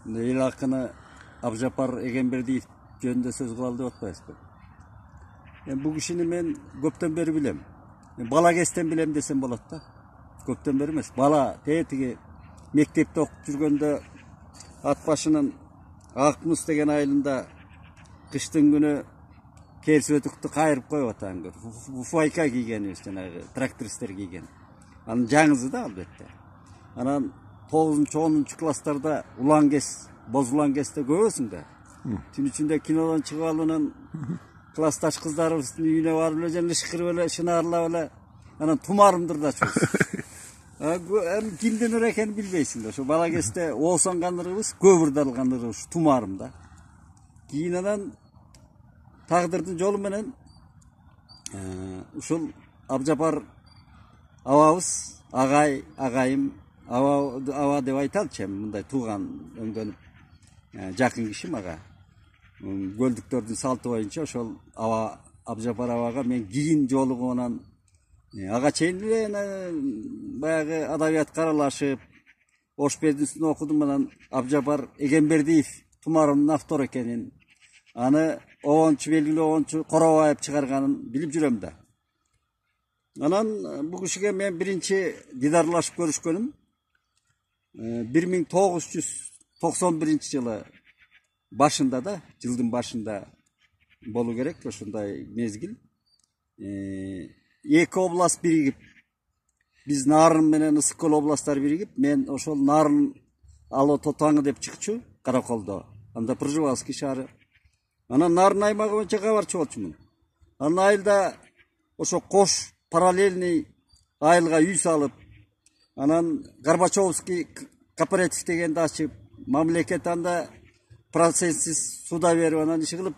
El hakkını Abjapar Egenberdiyev jönünde söz kılalım деп atpayсызбы? Bu kişini men köpten beri bilem. Bala kesten bilem desem bolat da. Köpten beri emas. Bala tegi mektepte okup жүргөндө at başının Akmus degen ayılında kıştın günü kersi ötüktü kayırıp koyup atan gör. Fufayka giygen işte, traktoristler giygen. Anın жаңызı da albatta. Anan 9-10 klaslarda ulan kes, boz ulan keste görüyorsun da. Tün içinde kinodan çıkıp alınan klastaş kızlar üstünde yüne var öyle, ışkır öyle, şınarla öyle. Anan tumarımdır da çok. Hem kimden üreken bilbeysin de. Şu bala keste olsan kandırırız, köbürden kandırırız tumarımda. Kiyinadan taqdirdin jolu menen uşul Abjapar awabız, agayım, awa dep aytalçı, mындай tuğan öngönüp jakın kişi maga. Göldüktördün saltı boyunca ошол Abjapar awaga men кийин жолугунан ага чейин баягы адабиятка аралашып, Ошбердин үстүнө окудум менен Abjapar Egenberdiyev тумарымдын автор экенин, аны белгилүү 10-чу Коробаев чыгарганын билип жүрөм да. Анан бу кишиге мен биринчи дидарлашып көрүшкөнүм 1991-жылы башында да, жылдын башында болуу керек ошондой мезгил. Эки област биригип, биз Нарын менен Ысык көл областтары биригип, мен ошол Нарын ало Тотаңы деп чыкчу Караколдо. Анда Пржевальский шаары. Анан Нарын аймагы боюнча кабарчы болчумун. Анан айылда ошо кош параллельный айылга үй салып, анан Горбачевский кооператив дегенди ачып, мамлекет анда процессиз суда берип, анан иши кылып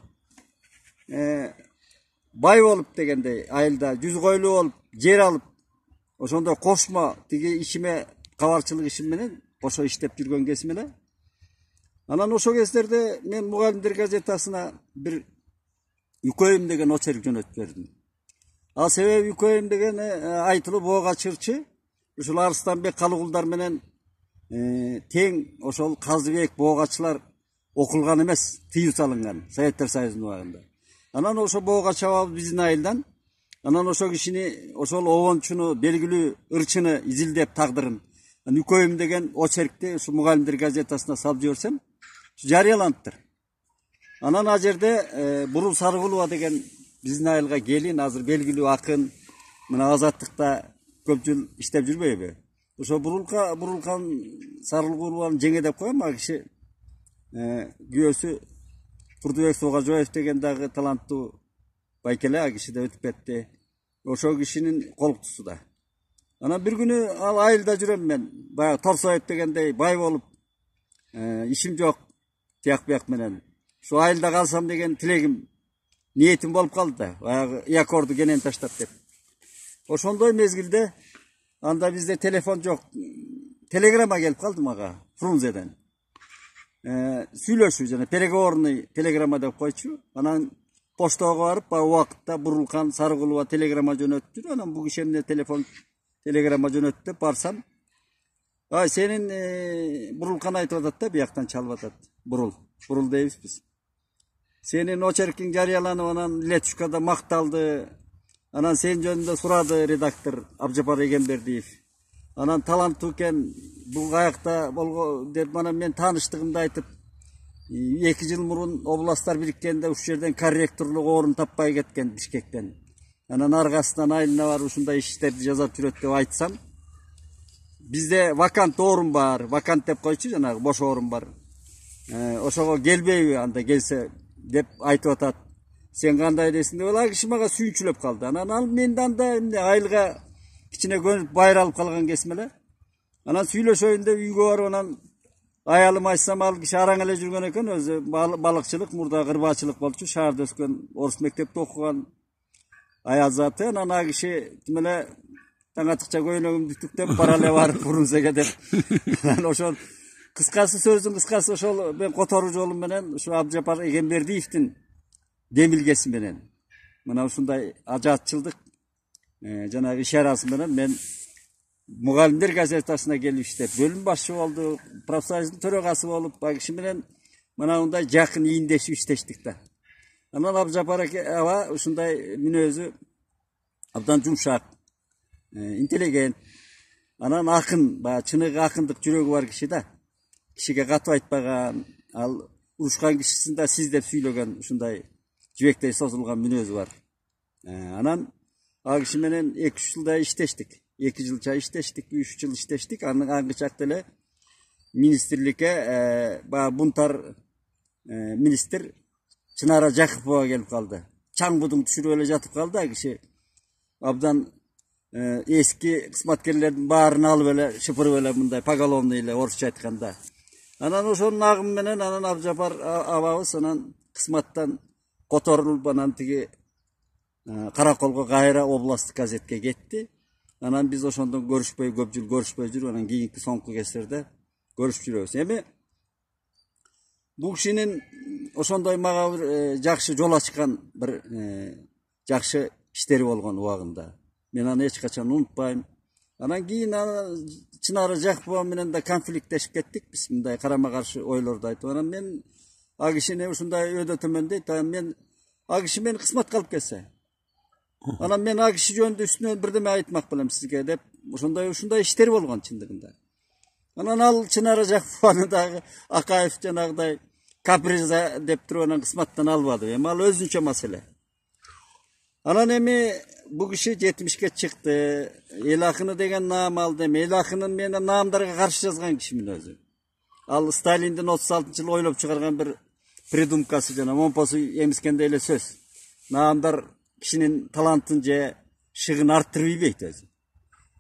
бай болуп дегендей айылда 100 койлуу болуп, жер алып, ошондой кошмо тиги ишиме кабарчылык ишим менен кошо иштеп жүргөн кезим эле. Анан ошо кездерде мен Мугалимдер газетасына бир Үкөйүм деген очерк жөнөтүп бердим. Ал себеби Үкөйүм деген айтылып ого чырчы, ушул Арыстанбек Калыгулдар менен тең ошол Казыбек боогачылар окулган эмес, тыюу салынган Советтер Союзунун убагында. Анан ошо боогач абабыз биздин айылдан, анан ошо кишини, ошол обончуну, белгилүү ырчыны изилдеп тагдырын Үкөйүм деген очеркти ушу Мугалимдер газетасына салып жиберсем, жарыяланыптыр. Анан ал жерде Бурул Сарыгулова деген биздин айылга келин, азыр белгилүү акын, мына Азаттыкта көп жыл иштеп жүрбөйбү? Ошо Бурулкан Сарыгулованын жеңе деп коем, ал киши күйөөсү Турдубек Согажоев деген дагы таланттуу байкеле, ал киши да өтүп кетти. Ошо кишинин колуктусу да. Анан бир күнү ал айылда жүрөм мен, баягы Торсоев дегендей бай болуп, ишим жок, тияк бияк менен. Şu айылда калсам деген тилегим, ниетим болуп калды да, баягы якорду кенен таштап деп. Ошондой мезгилде анда бизде телефон жок, телеграмма келип калды мага Фрунзеден. Сүйлөшүү жана переговорный телеграмма деп койчу. Анан поштага барып, баягы убакытта Бурулкан Сарыгулова телеграмма жөнөттү. Анан бу киши эмне телеграмма жөнөттү деп барсам, сенин Бурулкан айтып атат да, бияктан чалып атат. Бурул дейбиз биз. Senin очеркиң жарыяланып, анан Летушкада макталды. Анан сен жөнүндө сурады редактор Абжапар Эгенбердиев. Анан таланттуу экен, бул каякта болго деп анан мен тааныштыгымды айтып, 2 жыл мурун областтар бириккенде ушул жерден корректорлук орун таппай кеткен Бишкектен. Анан аркасынан айылына барып ушундай иштерди жасап жүрөт деп айтсам, бизде вакант орун бар, вакант деп койчу, жанагы бош орун бар. Ошого келбейби, анда келсе деп айтып атат. Сен кандай дейсиң деп, ал киши мага сүйүнчүлөп калды. Анан ал мен анда айылга кичине көнүп байралып калган кезим эле. Анан сүйлөшөйүн деп үйгө барып, анан аялым айтсам, ал киши араң эле жүргөн экен, өзү балыкчылык, мурда кырбачылык болчу, шаарда өскөн, орус мектепте окуган аял заты. Анан ал киши тим эле таңатыкча көйнөгүмдү түктөп бара эле барып Фрунзеге деп. Анан ошол кыскасы, сөздүн кыскасы ошол мен которуу жолум менен ушу Абжапар Эгенбердиевдин демилгеси менен мына ушундай ажаатчылдык жанагы ишарасы менен мен Mugallimler gazetasına gelip işte bölüm başçı oldu, profsayızın төрagасы olup, bak kişi bilen mana unday jakın iyindeşip işteştik da. Anan Abjapar ava uşunday minözü abdan jumşak, intelligent, anan akın, çınık akındık jürögü var kişi da. Kişiге katı aytpagan, al uruşkan kişisini de siz dep süylögen uşunday jübekteyi sozulgan minözü var. Anan a kişi menen 2-3 yılda işteştik. 2 yılça işteştik, 3 yıl işteştik. Anın angıçak dele ministerlikке buntar minister Çınara Jakıpova gelip kaldı. Çang budun düşürüp öyle jatıp kaldı a kişi. Abdan eski kısmatkerlerden bağrını alıp öyle şıpırıp öyle bunday pagalonlu ile orçça aytkanda. Anan oşonun ağım menen anan Abjapar ababız anan kısmattan kotorulup anan tigi Karakolga Gayra Oblastlık gazetke gitti. Anan biz oşondan görüşpey köp yıl görüşpey жүрüp anan kийинки soňky keserde görüşüp жүрөbüz. Emi bu kişinin oşonday maga bir jakşı jol açkan bir jakşı işleri bolgon ubagында. Men аны eç kaçan unutpayım. Anan keyin Çınara Jakıpova menen de konfliktleşip kettik biz mындай karama karşı oylordu aytıp. Anan men a kişine ушундай ödö tömöndeyt. Men a kişi meni kısmat kalıp ketse. Anan men a kişi jönündө üstüne birdeme aytmak bilem sizge dep ушундай işleri bolgon çındыгында. Anan al Çınara Jakıpovаны dagı Akaev janagıday kapriza dep turup anan kısmattan almadı. Emi al özünçe masele. Anan emi bu kişi 70'ke çıktı. El akını degen nam aldı. El akının meni namdarga karşı yazgan kişimin özü. Al Stalin'den 36 yıl oylop çıkargan bir prидумкасы жана монпосу emискende ele söz. Namdar kişinin talantınca şığın arttırıp beyt özü.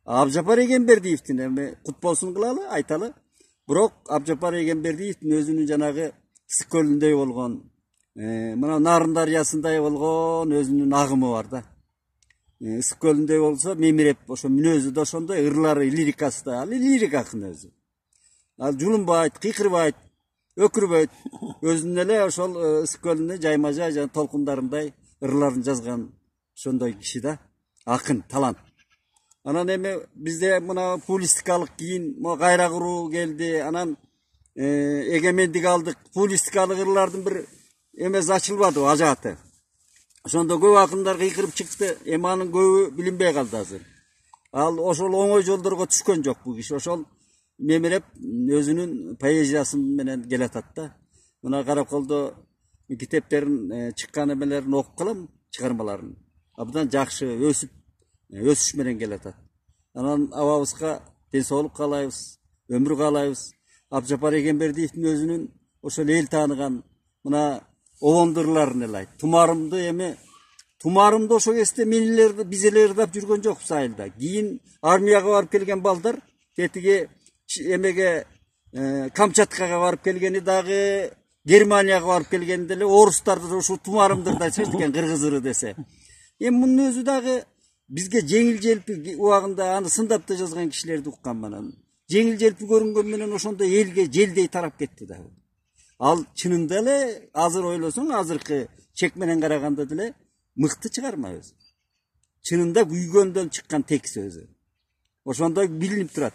Abjapar Egenberdiev'tin emi kutbolsun kılalı, aytalı. Birok Abjapar Egenberdiev'tin özünün janagı Sıkölündey bolgon, mına Narın Daryasınday bolgon özünün agımı var da. Sıkölündey bolsa memirep, oşo minözü de oşonday ırlары, lirikası da, lirik akın özü. Al julunbayt, kıykırbayt, ökürbayt, özünün ele oşol Sıkölünde jayma-jay jana tolkundarınday ırlарын жазган şonday kişi de akın, talant. Anan emi bizde mına publistikalık keyin gayra kuru geldi. Anan egemendik aldık. Publistikalık ırlardın bir emez açılmadı o acatı. Sonda köp akınlar kıykırıp çıktı. Emanın köpü bilinbey kaldı hazır. Al oşol oňoy joldarga düşkön jok bu kişi. Oşol memirep özünün poeziyasını menen geletat da. Mına Karakolda kiteplerin çıkkan emelerini okup kalam çıkarmalarını. Abdan jakşı ösüp ösüş menen geletat. Anan ababızga densooluk kalayбыз, ömür kalayбыз. Abjapar Egenberdiev'tin özünün oşol el tanıgan mına obondurlarını elay. Tumarımdı emi tumarımda oşo keste menilerdi bizeler dap жүрgөн жок сайылда. Keyin armiyaga barıp kelgen balдар ketigi emege Kamçatka'ga barıp kelgeni dagı Germaniyaga barıp kelgeni dele orustardı şu tumarımdır da çektiken kırgızırı dese. Em bunun özü dagı bizge жеңил желпи убагында аны сындап да жазган кишилерди уккан манан. Жеңил желпи көрүнгөн менен ошондо элге желдей тарап кетти да. Ал чынында эле азыр ойлосоң азыркы чек менен караганда деле мыкты чыгарма өзү. Чынында күйгөндөн чыккан текст өзү. Ошондой билинип турат.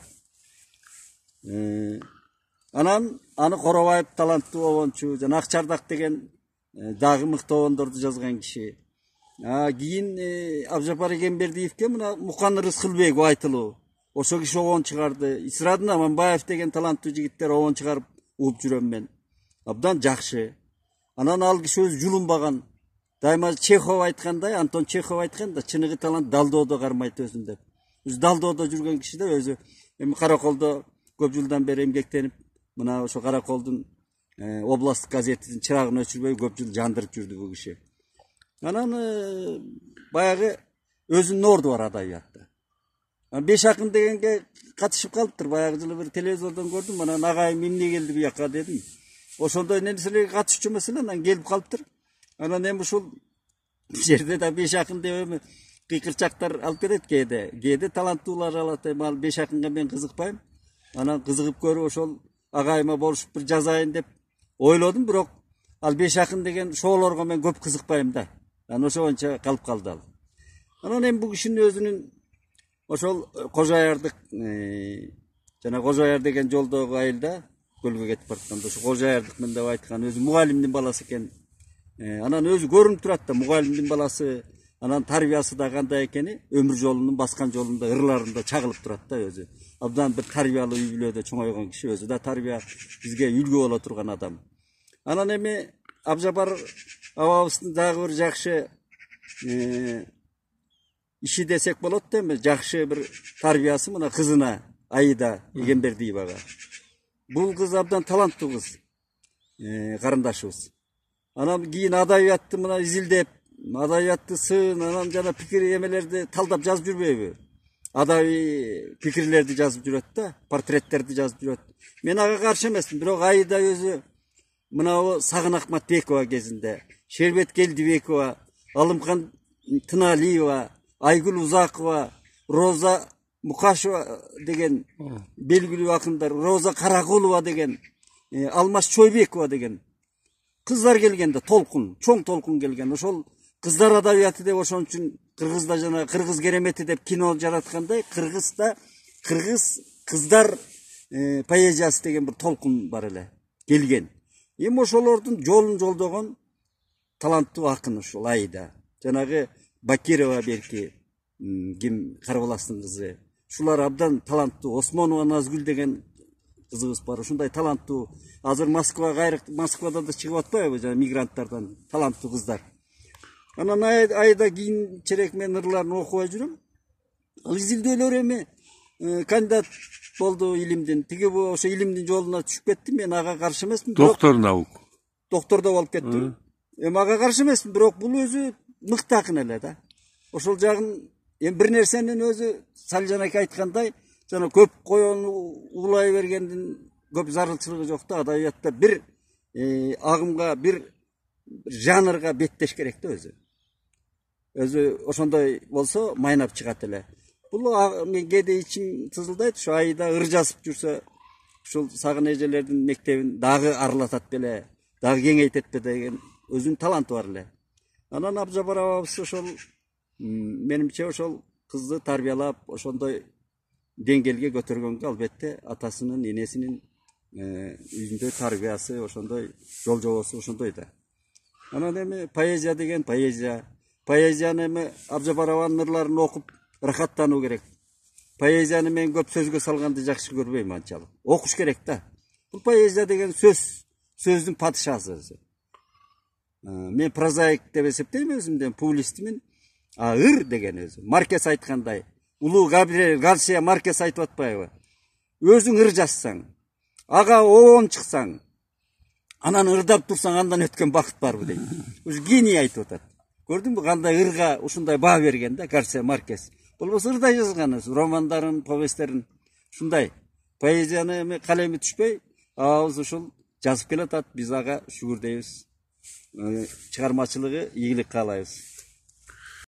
Анан аны Коробаев таланттуу обончу жана Акчардак деген дагы мыкты обондорду жазган киши. Keyin Abjapar Egenberdiev'ke mına Mukan Rıskılbek aytılуу. Oşo kişi obon çıkardı. İsradın Amanbayev degen talanttуу jigitler obon çıkarıp uğup жүрөм ben. Abdan jakşı. Anan al kişi öz julunbagan. Daima Çekhov aytkanday, Anton Çekhov aytkanda çınıgı talant Daldo'da karmayt özünde. Öz Daldo'da жүрgөн kişi de özü. Emi Karakolda köp yıldan beri emgektenip mına oşo Karakoldun oblastlık gazetinin çırağını öçürбөй köp yıl jandırıp жүрdü bu kişi. Anan bayağı özünün ordu var adabiyatta. Beş akın degenge katışıp kalıptır. Bayağı жылы bir televizyondan gördüm. Bana nagayım emne geldi bu yaka dedim. Oşonda nesileri katışçı mesela gelip kalıptır. Anan hem uşul yerde de beş akın devemi kıykırçaklar alıp kedet gede. Gede talantlılar alatayım. Beş akınga ben kızıkpayım. Anan kızıkıp görüp oşol agayıma boruşup bir жазайын dep oyladım. Birok al beş akın degen şoğlarga ben köp kızıkpayım da. Yani oşo onça kalıp kaldı al. Anan hem bu kişinin özünün ошол Кожоярдык жана Кожояр деген жолдогу айылда көлгө кетип баратканда ошо Кожоярдыкмын деп айткан өзү мугалимдин баласы экен. Анан өзү көрүнүп турат да мугалимдин баласы, анан тарбиясы да кандай экени өмүр жолунун баскан жолунда ырларында чагылып турат да өзү. Абдан бир тарбиялуу үй бүлөдө чоңойгон киши, өзү да тарбия бизге үлгү боло турган адам. Анан эми Абжапар абабыздын дагы бир жакшы иши десек болот да, эми жакшы бир тарбиясы мына кызына Аида Эгембердиевага. Бул кыз абдан таланттуу кыз, карындашыбыз. Анан кийин адабиятты мына изилдеп, адабиятты сын, анан жана пикир эмелерди талдап жазып жүрбөйбү? Адабий пикирлерди жазып жүрөт да, портреттерди жазып жүрөт. Мен ага каршы эмесмин, бирок Аида өзү мына Сагын Акматбекова кезинде, Шербет Келдибекова, Алымкан Тыналиева, Айгүл Узакова, Роза Мукашева деген белгилүү акындар, Роза Каракулова деген, Алмаз Чойбекова деген кыздар келгенде толкун, чоң толкун келген. Ошол кыздар адабияты деп ошон үчүн Кыргызда жана Кыргыз керемети деп кино жараткандай, Кыргызда Кыргыз кыздар поэзиясы деген бир толкун бар эле келген. Эми ошолордун жолун жолдогон таланттуу акын ушул Аида. Жанагы Бакирова берки ким Карабаластын кызы. Шулар абдан таланттуу. Осмонова Назгүл деген кызыбыз бар. Ушундай таланттуу. Азыр Москвада да чыгып атпайбы жана мигранттардан таланттуу кыздар. Анан Аида кийинчерээк мен ырларын окубай жүрөм. Ал изилдөөлөр эми кандидат болду илимдин. Тиги ошо илимдин жолуна түшүп кетти. Мен ага каршы эмесмин. Доктор наук. Доктор да болуп кетти. Эми ага каршы эмесмин, бирок бул өзү мыкты акын эле да. Ошол жагын эми бир нерсенин өзү Салжан ака айткандай, жана көп коен улай бергендин көп зарылчылыгы жок да. Адабиятта бир агымга, бир жанрга беттеш керек да өзү. Өзү ошондой болсо майнап чыгат эле. Бул мен кээде ичим сызылдайт, ошо Аида ыр жазып жүрсө, ушул Сагын эжелердин мектебин дагы арылатат беле, дагы кеңейтет бе деген өзүнүн таланты бар эле. Анан Абжапар абабыз ошол менимче ошол кызды тарбиялап, ошондой деңгээлге көтөргөнгө албетте атасынын, энесинин үйүндө тарбиясы, ошондой жол жобосу ошондой да. Анан эми поэзия деген поэзия. Поэзияны эми Абжапар абанын ырларын окуп рахаттануу керек. Поэзияны мен көп сөзгө салганды жакшы көрбөйм анчалык. Окуш керек да. Бул поэзия деген сөздүн падышасы өзү. Мен прозаик деп эсептейм өзүмдөн, публистимин. Ыр деген өзү. Маркес айткандай, улуу Габриэль Гарсия Маркес айтып атпайбы? Өзүң ыр жазсаң, ага оон чыксаң, анан ырдап турсаң, андан өткөн бакыт барбы дейт. Ушу гений айтып атат. Көрдүңбү кандай ырга ушундай баа берген да Гарсия Маркес. Болбосо ырдай жазган романдарын, повесттерин. Ушундай поэзияны эми калеми түшпөй, абабыз ушул жазып келатат. Биз ага шүгүр дейбиз. Чыгармачылыгы ийгилик каалайбыз.